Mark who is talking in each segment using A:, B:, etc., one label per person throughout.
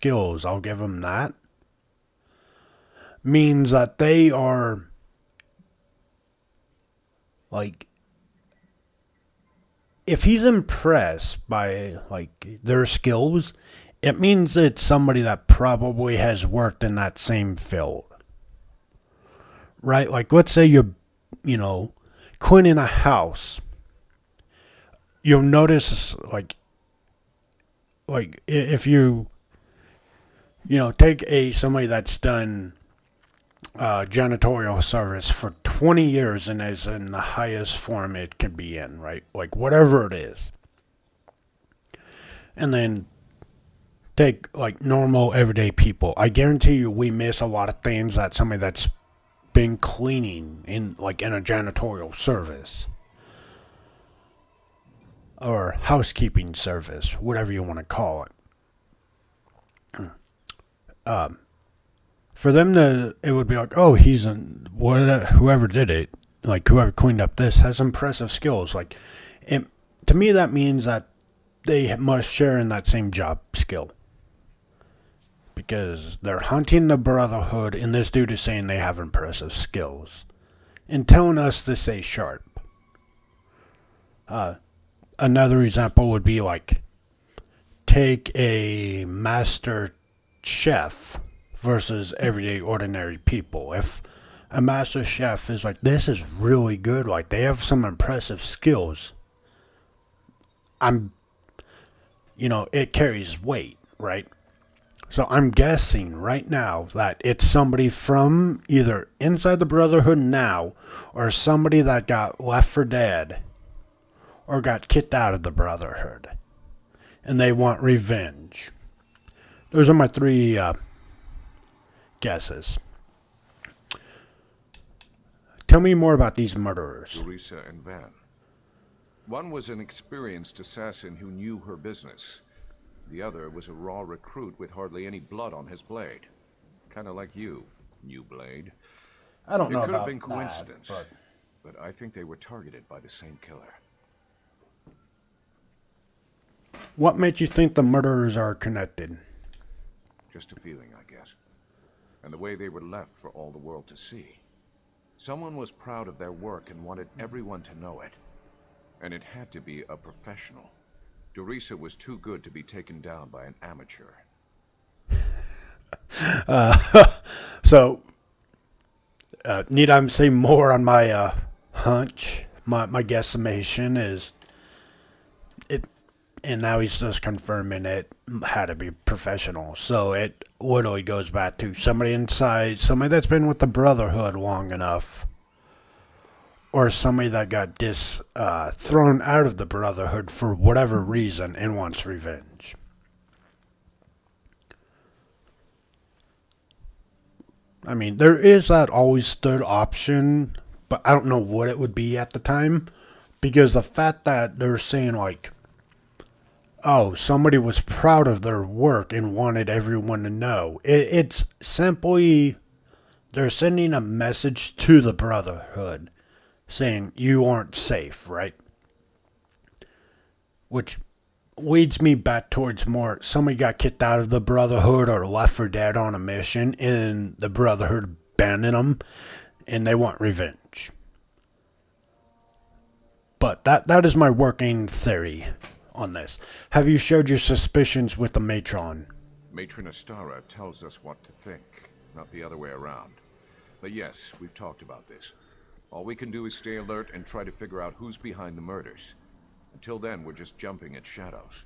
A: skills, I'll give him that, means that they are like, if he's impressed by like their skills, it means it's somebody that probably has worked in that same field. Right? Like let's say you know, cleaning a house. You'll notice like if take a somebody that's done janitorial service for 20 years and is in the highest form it can be in, right? Like whatever it is. And then take like normal everyday people. I guarantee you we miss a lot of things that somebody that's been cleaning in a janitorial service or housekeeping service, whatever you want to call it. For them to, it would be like, oh, whoever did it, like whoever cleaned up this has impressive skills. Like, to me, that means that they must share in that same job skill. Because they're hunting the brotherhood, and this dude is saying they have impressive skills. And telling us to stay sharp. Another example would be like, take a master chef versus everyday ordinary people. If a master chef is like, this is really good, like they have some impressive skills, it carries weight, right? So I'm guessing right now that it's somebody from either inside the Brotherhood now or somebody that got left for dead or got kicked out of the Brotherhood. And they want revenge. Those are my three guesses. Tell me more about these murderers.
B: Teresa and Van. One was an experienced assassin who knew her business. The other was a raw recruit with hardly any blood on his blade. Kind of like you, new blade.
A: I don't know
B: It could have
A: about
B: been coincidence,
A: that,
B: but I think they were targeted by the same killer.
A: What made you think the murderers are connected?
B: Just a feeling, I guess. And the way they were left for all the world to see. Someone was proud of their work and wanted everyone to know it. And it had to be a professional. Teresa was too good to be taken down by an amateur.
A: So, need I say more on my hunch? My guesstimation is it, and now he's just confirming it had to be professional. So it literally goes back to somebody inside, somebody that's been with the Brotherhood long enough, or somebody that got thrown out of the Brotherhood for whatever reason and wants revenge. I mean, there is that always third option, but I don't know what it would be at the time. Because the fact that they're saying, like, oh, somebody was proud of their work and wanted everyone to know. It's simply, they're sending a message to the Brotherhood saying you aren't safe, right? Which leads me back towards more somebody got kicked out of the Brotherhood or left for dead on a mission and the Brotherhood abandoned them and they want revenge. But that is my working theory on this. Have you shared your suspicions with the matron?
B: Matron Astara tells us what to think, not the other way around. But yes, we've talked about this. All we can do is stay alert and try to figure out who's behind the murders. Until then, we're just jumping at shadows.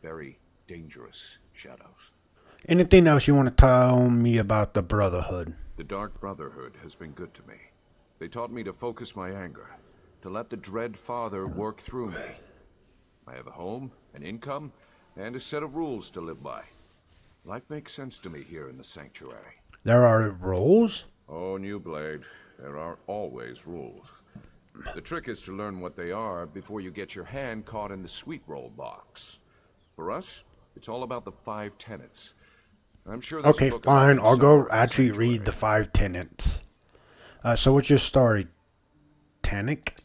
B: Very dangerous shadows.
A: Anything else you want to tell me about the Brotherhood?
B: The Dark Brotherhood has been good to me. They taught me to focus my anger, to let the Dread Father work through me. I have a home, an income, and a set of rules to live by. Life makes sense to me here in the Sanctuary.
A: There are rules?
B: Oh, New Blade, there are always rules. The trick is to learn what they are before you get your hand caught in the sweet roll box. For us, it's all about the 5 tenets. I'm sure there's
A: Okay,
B: a book
A: fine.
B: about
A: I'll
B: them
A: go
B: somewhere in the
A: actually read the
B: Sanctuary.
A: 5 tenets. So what's your story? Tanic?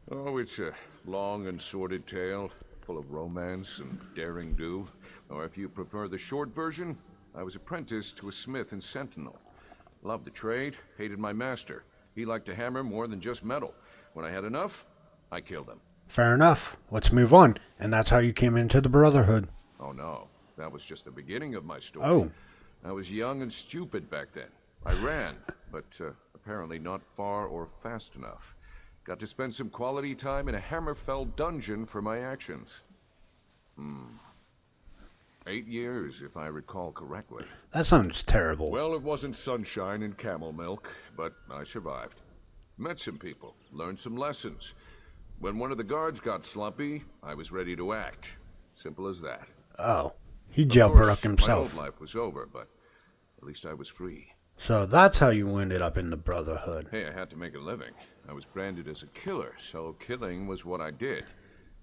B: Oh, it's a long and sordid tale, full of romance and daring do. Or if you prefer the short version, I was apprenticed to a smith in Sentinel. Loved the trade, hated my master. He liked to hammer more than just metal. When I had enough, I killed him.
A: Fair enough. Let's move on. And that's how you came into the Brotherhood.
B: Oh no, that was just the beginning of my story.
A: Oh.
B: I was young and stupid back then. I ran, but apparently not far or fast enough. Got to spend some quality time in a Hammerfell dungeon for my actions. 8 years, if I recall correctly.
A: That sounds terrible.
B: Well, it wasn't sunshine and camel milk, but I survived. Met some people, learned some lessons. When one of the guards got slumpy, I was ready to act. Simple as that.
A: Oh. He
B: Of
A: jailbroke
B: course,
A: himself.
B: my old life was over, but at least I was free.
A: So that's how you ended up in the Brotherhood.
B: Hey, I had to make a living. I was branded as a killer, so killing was what I did.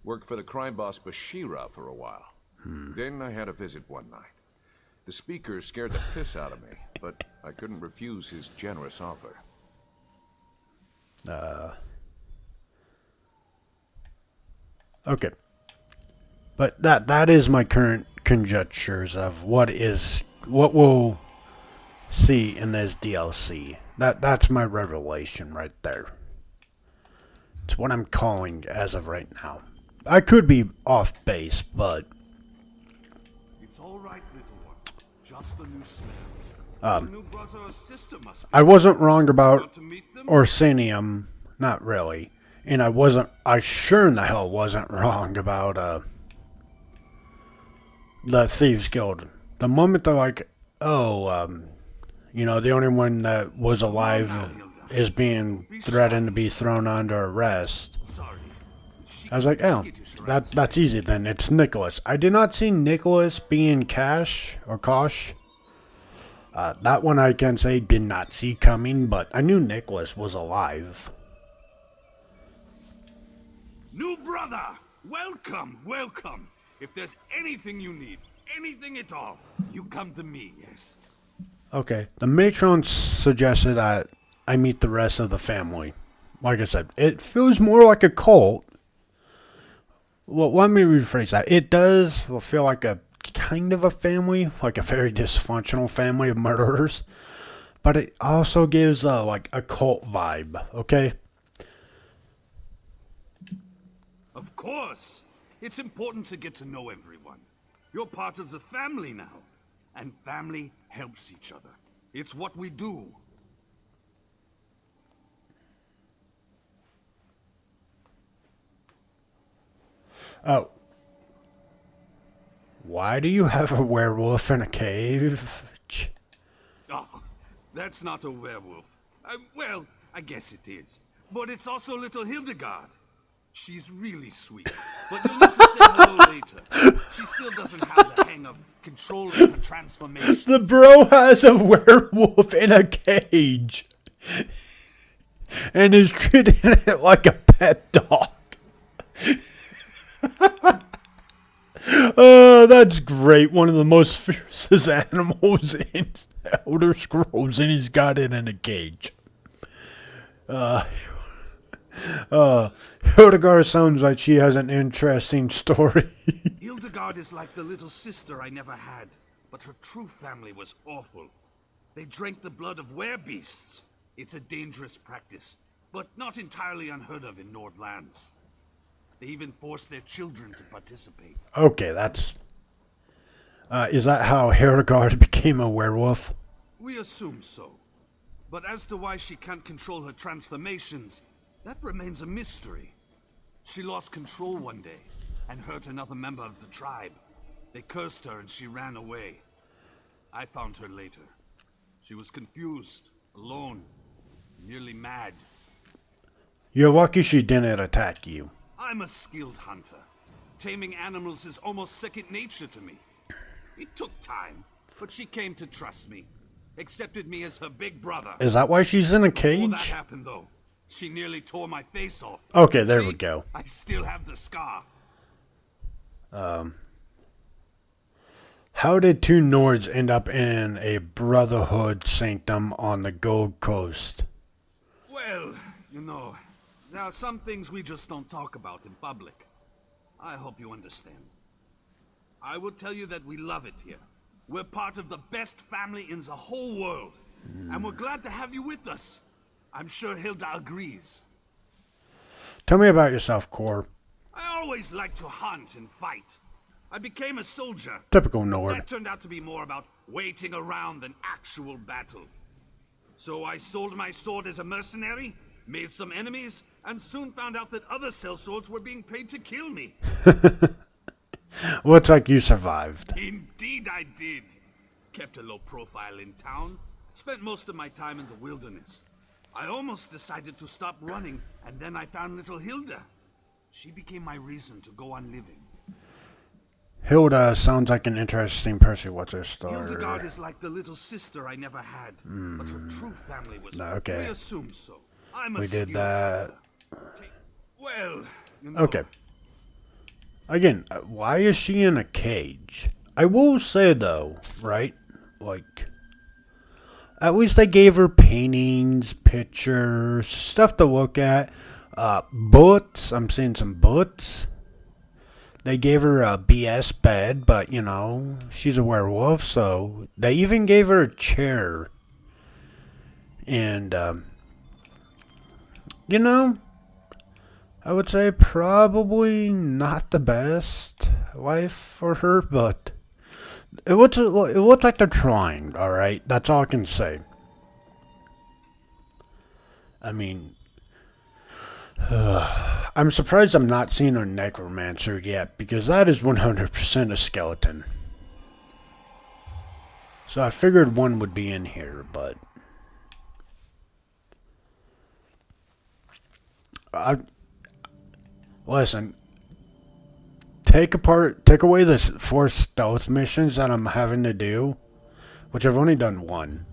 B: Worked for the crime boss Bashira for a while. Then I had a visit one night. The speaker scared the piss out of me, but I couldn't refuse his generous offer.
A: Okay. But that is my current conjectures of what we'll see in this DLC. That's my revelation right there. It's what I'm calling as of right now. I could be off base, but
C: It's all right, little one. Just a new smell. Your new brother or sister must be.
A: I wasn't wrong about
C: Want to meet them?
A: Orsinium, not really. And I sure in the hell wasn't wrong about the Thieves Guild. The moment they're like, the only one that was alive is being threatened to be thrown under arrest.
C: Sorry. She
A: I was like, oh,
C: skittish around
A: that's easy then. It's Nicholas. I did not see Nicholas being Kosh. That one I can say did not see coming, but I knew Nicholas was alive.
C: New brother! Welcome, welcome. If there's anything you need, anything at all, you come to me, yes?
A: Okay, the matron suggested that I meet the rest of the family. Like I said, it feels more like a cult. Well, let me rephrase that. It does feel like a kind of a family, like a very dysfunctional family of murderers. But it also gives like a cult vibe, okay?
C: Of course. It's important to get to know everyone. You're part of the family now. And family helps each other. It's what we do.
A: Oh. Why do you have a werewolf in a cave?
C: Oh, that's not a werewolf. Well, I guess it is. But it's also little Hildegard. She's really sweet. But you'll need to say hello later. She still doesn't have the hang of controlling her transformation.
A: The bro has a werewolf in a cage. And is treating it like a pet dog. Oh, that's great. One of the most fiercest animals in Elder Scrolls, and he's got it in a cage. Hildegard sounds like she has an interesting story.
C: Hildegard is like the little sister I never had, but her true family was awful. They drank the blood of werebeasts. It's a dangerous practice, but not entirely unheard of in Nordlands. They even forced their children to participate.
A: Okay, that's... is that how Hildegard became a werewolf?
C: We assume so. But as to why she can't control her transformations, that remains a mystery. She lost control one day and hurt another member of the tribe. They cursed her and she ran away. I found her later. She was confused, alone, nearly mad.
A: You're lucky she didn't attack you.
C: I'm a skilled hunter. Taming animals is almost second nature to me. It took time, but she came to trust me. Accepted me as her big brother.
A: Is that why she's in a
C: Before that
A: cage?
C: happened, though, she nearly tore my face off.
A: Okay, there
C: See?
A: we go.
C: I still have the scar.
A: How did two Nords end up in a Brotherhood sanctum on the Gold Coast?
C: Well, there are some things we just don't talk about in public. I hope you understand. I will tell you that we love it here. We're part of the best family in the whole world. And we're glad to have you with us. I'm sure Hilda agrees.
A: Tell me about yourself, Core.
C: I always liked to hunt and fight. I became a soldier.
A: Typical
C: But
A: Nord.
C: that turned out to be more about waiting around than actual battle. So I sold my sword as a mercenary, made some enemies, and soon found out that other sellswords were being paid to kill me.
A: Looks like you survived.
C: Indeed I did. Kept a low profile in town, spent most of my time in the wilderness. I almost decided to stop running, and then I found little Hilda. She became my reason to go on living.
A: Hilda sounds like an interesting person. What's her story?
C: Hildegard is like the little sister I never had, but her true family was.
A: Okay.
C: We assume so. I'm a
A: We did
C: skilled
A: that.
C: hunter. Well, you know,
A: Okay. Again, why is she in a cage? I will say though, right? Like, at least they gave her paintings, pictures, stuff to look at. Bullets. I'm seeing some bullets. They gave her a BS bed, but, you know, she's a werewolf, so they even gave her a chair. And, you know, I would say probably not the best life for her, but it looks like they're trying, alright? That's all I can say. I mean, I'm surprised I'm not seeing a necromancer yet, because that is 100% a skeleton. So I figured one would be in here, but listen, take away the 4 stealth missions that I'm having to do, which I've only done 1.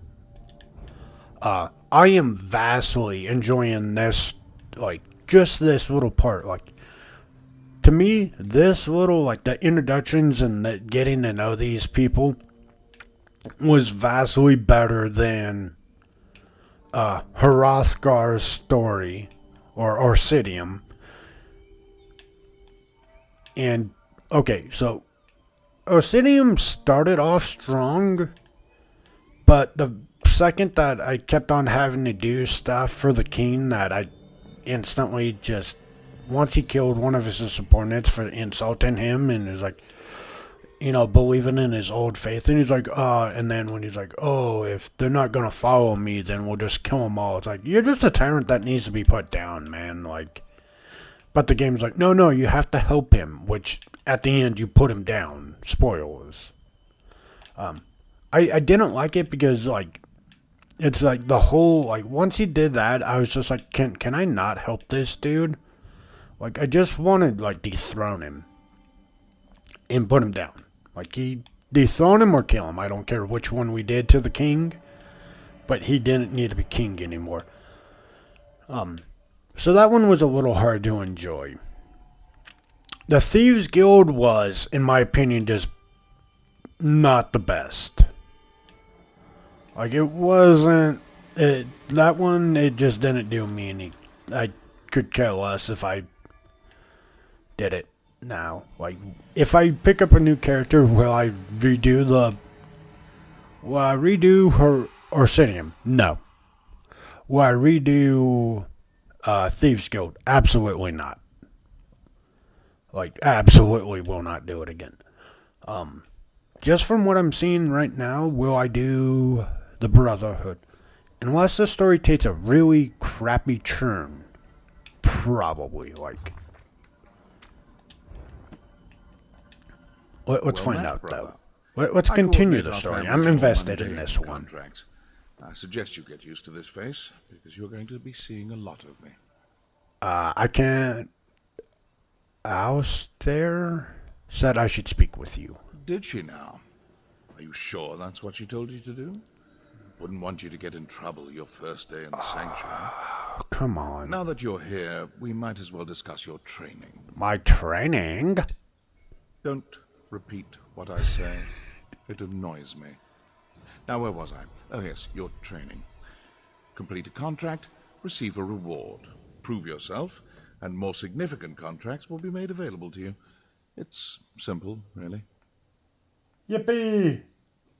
A: I am vastly enjoying this, like, just this little part. Like, to me, this little, like, the introductions and the getting to know these people was vastly better than Hrothgar's story, or Orcidium. And, okay, so Orcidium started off strong, but the second that I kept on having to do stuff for the king, that I instantly just, once he killed one of his subordinates for insulting him, and was like, you know, believing in his old faith, and he's like, and then when he's like, oh, if they're not gonna follow me, then we'll just kill them all. It's like, you're just a tyrant that needs to be put down, man. Like, but the game's like, no, you have to help him, which at the end you put him down. Spoilers. I didn't like it because, like, it's like the whole, like, once he did that, I was just like, can I not help this dude? Like, I just wanted, like, dethrone him and put him down. Like, he dethrone him or kill him. I don't care which one we did to the king, but he didn't need to be king anymore. So that one was a little hard to enjoy. The Thieves Guild was, in my opinion, just not the best. Like, it wasn't, that one, it just didn't do me any, I could care less if I did it now. Like, if I pick up a new character, will I redo her Orcidium? No. Will I redo Thieves Guild? Absolutely not. Like, absolutely will not do it again. Just from what I'm seeing right now, will I do the Brotherhood? Unless the story takes a really crappy turn. Probably, like. Let's find out,
B: brother.
A: though. Let's continue the story. I'm invested in this one.
B: Contracts. I suggest you get used to this face, because you're going to be seeing a lot of me.
A: I can't. Alistair said I should speak with you.
B: Did she now? Are you sure that's what she told you to do? Wouldn't want you to get in trouble your first day in the sanctuary.
A: Oh, come on.
B: Now that you're here, we might as well discuss your training.
A: My training?
B: Don't repeat what I say. It annoys me. Now, where was I? Oh, yes, your training. Complete a contract, receive a reward. Prove yourself, and more significant contracts will be made available to you. It's simple, really.
A: Yippee!